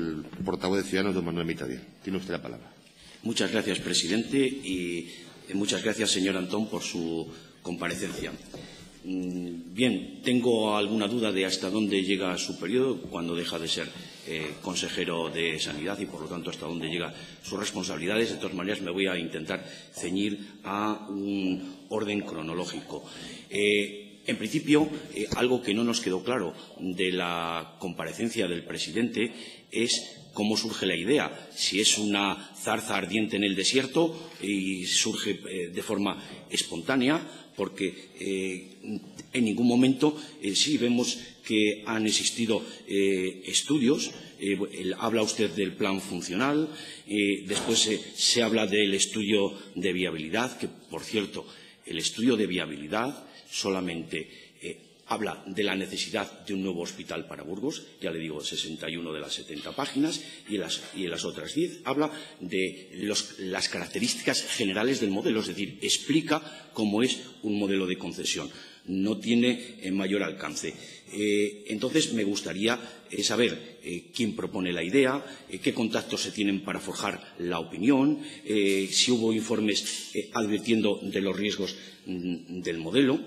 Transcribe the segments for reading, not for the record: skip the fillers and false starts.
El portavoz de Ciudadanos, don Manuel Mitadier. Tiene usted la palabra. Muchas gracias, presidente, y muchas gracias, señor Antón, por su comparecencia. Bien, tengo alguna duda de hasta dónde llega su periodo, cuando deja de ser consejero de Sanidad y, por lo tanto, hasta dónde llegan sus responsabilidades. De todas maneras, me voy a intentar ceñir a un orden cronológico. En principio, algo que no nos quedó claro de la comparecencia del presidente es cómo surge la idea, si es una zarza ardiente en el desierto y surge de forma espontánea, porque en ningún momento sí vemos que han existido estudios. Habla usted del plan funcional, después se habla del estudio de viabilidad, que, por cierto, el estudio de viabilidad solamente habla de la necesidad de un nuevo hospital para Burgos, ya le digo, 61 de las 70 páginas, y en las otras 10 habla de las características generales del modelo, es decir, explica cómo es un modelo de concesión. No tiene mayor alcance. Entonces, me gustaría saber quién propone la idea, qué contactos se tienen para forjar la opinión, si hubo informes advirtiendo de los riesgos del modelo,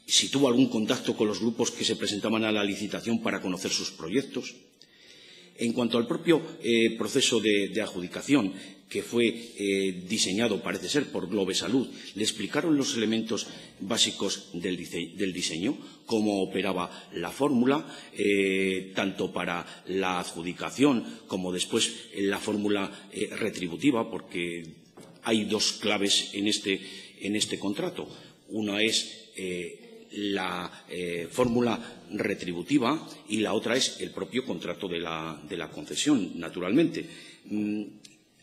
si tuvo algún contacto con los grupos que se presentaban a la licitación para conocer sus proyectos. En cuanto al propio proceso de adjudicación, que fue diseñado, parece ser, por Globesalud, ¿le explicaron los elementos básicos del diseño? ¿Cómo operaba la fórmula, tanto para la adjudicación como después la fórmula retributiva? Porque hay dos claves en este contrato. Una es la fórmula retributiva y la otra es el propio contrato de la concesión, naturalmente.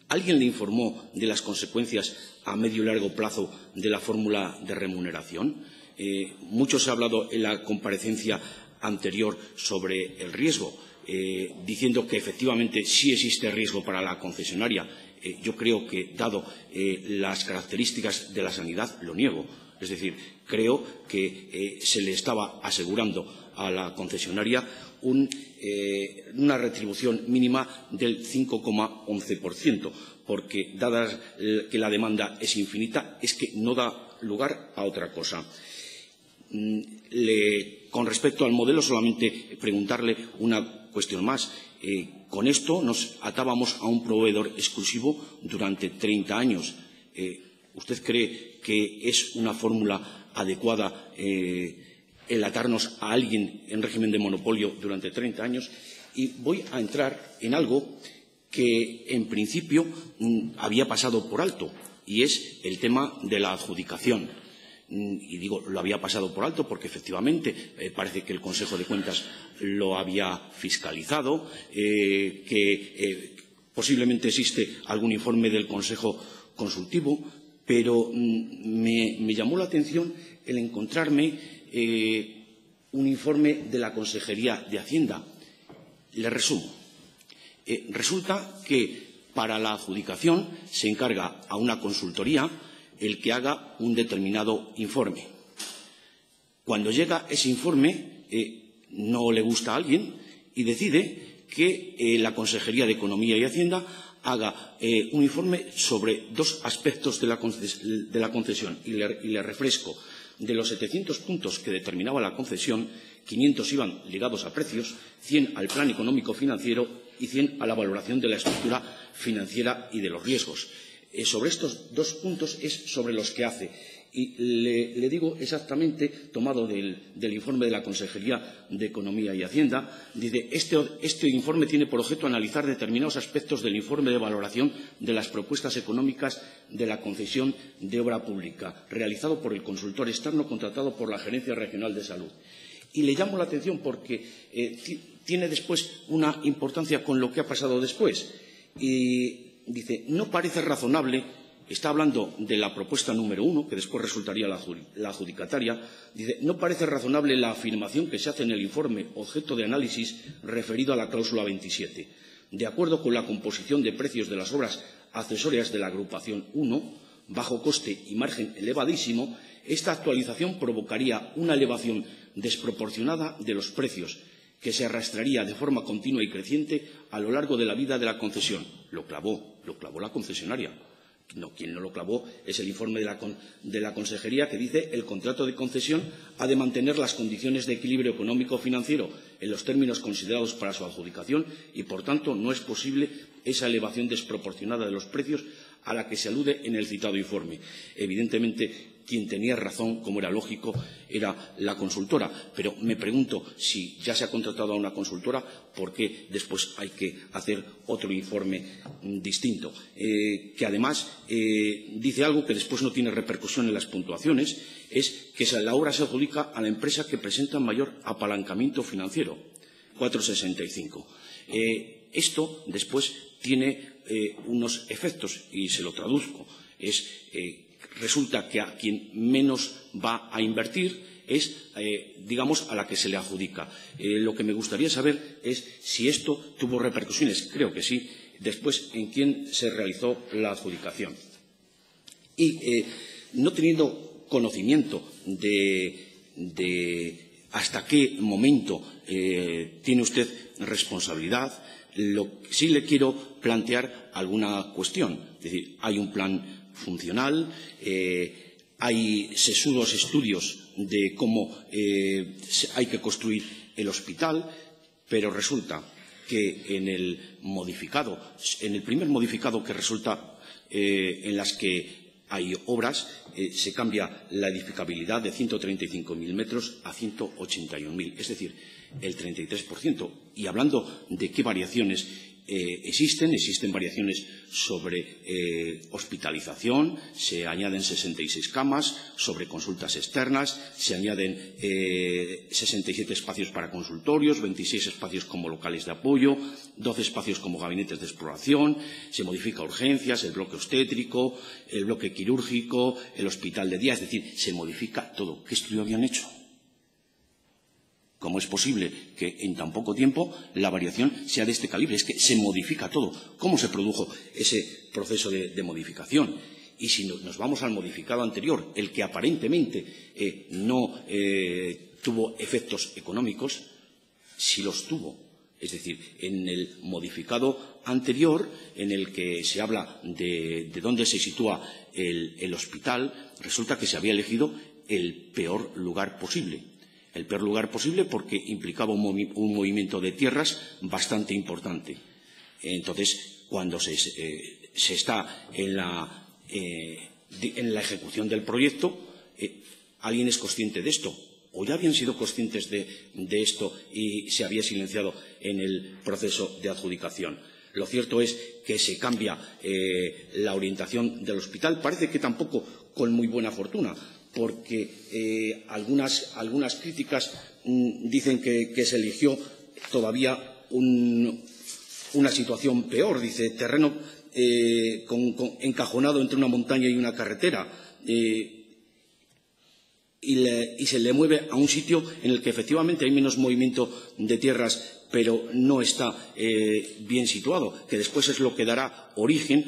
¿Alguien le informó de las consecuencias a medio y largo plazo de la fórmula de remuneración? Mucho se ha hablado en la comparecencia anterior sobre el riesgo, diciendo que efectivamente sí existe riesgo para la concesionaria. Yo creo que, dado las características de la sanidad, lo niego. Es decir, creo que se le estaba asegurando a la concesionaria una retribución mínima del 5,11%, porque, dada que la demanda es infinita, es que no da lugar a otra cosa. Con respecto al modelo, solamente preguntarle una cuestión más. Con esto nos atábamos a un proveedor exclusivo durante 30 años. ¿Usted cree que es una fórmula adecuada el atarnos a alguien en régimen de monopolio durante 30 años? Y voy a entrar en algo que, en principio, había pasado por alto, y es el tema de la adjudicación. Y digo, lo había pasado por alto porque, efectivamente, parece que el Consejo de Cuentas lo había fiscalizado, que posiblemente existe algún informe del Consejo Consultivo, pero me llamó la atención el encontrarme un informe de la Consejería de Hacienda. Le resumo. Resulta que para la adjudicación se encarga a una consultoría el que haga un determinado informe. Cuando llega ese informe, no le gusta a alguien y decide que la Consejería de Economía y Hacienda haga un informe sobre dos aspectos de la concesión. Y le refresco. De los 700 puntos que determinaba la concesión, 500 iban ligados a precios, 100 al plan económico-financiero y 100 a la valoración de la estructura financiera y de los riesgos. Sobre estos dos puntos es sobre los que hace. Y le digo exactamente, tomado del informe de la Consejería de Economía y Hacienda, dice, este informe tiene por objeto analizar determinados aspectos del informe de valoración de las propuestas económicas de la concesión de obra pública, realizado por el consultor externo contratado por la Gerencia Regional de Salud. Y le llamo la atención porque tiene después una importancia con lo que ha pasado después. Y dice, no parece razonable. Está hablando de la propuesta número 1, que después resultaría la adjudicataria. Dice, no parece razonable la afirmación que se hace en el informe objeto de análisis referido a la cláusula 27. De acuerdo con la composición de precios de las obras accesorias de la agrupación 1, bajo coste y margen elevadísimo, esta actualización provocaría una elevación desproporcionada de los precios que se arrastraría de forma continua y creciente a lo largo de la vida de la concesión. Lo clavó la concesionaria. No, quien no lo clavó es el informe de la Consejería, que dice el contrato de concesión ha de mantener las condiciones de equilibrio económico-financiero en los términos considerados para su adjudicación y, por tanto, no es posible esa elevación desproporcionada de los precios a la que se alude en el citado informe. Evidentemente, quien tenía razón, como era lógico, era la consultora. Pero me pregunto, si ya se ha contratado a una consultora, ¿por qué después hay que hacer otro informe distinto? Que además dice algo que después no tiene repercusión en las puntuaciones, es que la obra se adjudica a la empresa que presenta mayor apalancamiento financiero, 465. Esto después tiene unos efectos, y se lo traduzco. Resulta que a quien menos va a invertir es, digamos, a la que se le adjudica. Lo que me gustaría saber es si esto tuvo repercusiones, creo que sí, después en quién se realizó la adjudicación. Y no teniendo conocimiento de hasta qué momento tiene usted responsabilidad, sí le quiero plantear alguna cuestión. Es decir, hay un plan funcional, hay sesudos estudios de cómo hay que construir el hospital, pero resulta que en el primer modificado que resulta en las que hay obras, se cambia la edificabilidad de 135.000 metros a 181.000, es decir, el 33%. Y hablando de qué variaciones existen variaciones sobre hospitalización, se añaden 66 camas, sobre consultas externas, se añaden 67 espacios para consultorios, 26 espacios como locales de apoyo, 12 espacios como gabinetes de exploración, se modifica urgencias, el bloque obstétrico, el bloque quirúrgico, el hospital de día, es decir, se modifica todo. ¿Qué estudio habían hecho? ¿Cómo es posible que en tan poco tiempo la variación sea de este calibre? Es que se modifica todo. ¿Cómo se produjo ese proceso de modificación? Y si nos vamos al modificado anterior, el que aparentemente no tuvo efectos económicos, sí los tuvo. Es decir, en el modificado anterior, en el que se habla de dónde se sitúa el hospital, resulta que se había elegido el peor lugar posible. El peor lugar posible porque implicaba un movimiento de tierras bastante importante. Entonces, cuando se está en la ejecución del proyecto, ¿alguien es consciente de esto? ¿O ya habían sido conscientes de esto y se había silenciado en el proceso de adjudicación? Lo cierto es que se cambia la orientación del hospital, parece que tampoco con muy buena fortuna, porque algunas críticas dicen que se eligió todavía una situación peor. Dice, terreno encajonado entre una montaña y una carretera, y se le mueve a un sitio en el que efectivamente hay menos movimiento de tierras, pero no está bien situado, que después es lo que dará origen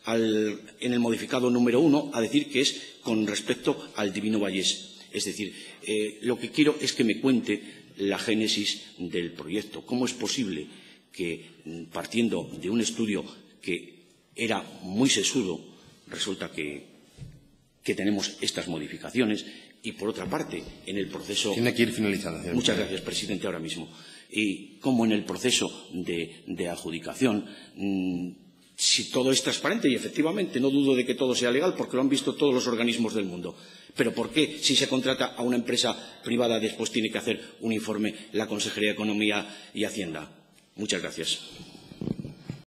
en el modificado número 1 a decir que es con respecto al Divino Vallés. Es decir, lo que quiero es que me cuente la génesis del proyecto. ¿Cómo es posible que, partiendo de un estudio que era muy sesudo, resulta que tenemos estas modificaciones? Y, por otra parte, en el proceso... Tiene que ir finalizando. Muchas gracias, presidente, ahora mismo. Y como en el proceso de adjudicación, si todo es transparente, y efectivamente no dudo de que todo sea legal porque lo han visto todos los organismos del mundo, pero ¿por qué si se contrata a una empresa privada después tiene que hacer un informe la Consejería de Economía y Hacienda? Muchas gracias.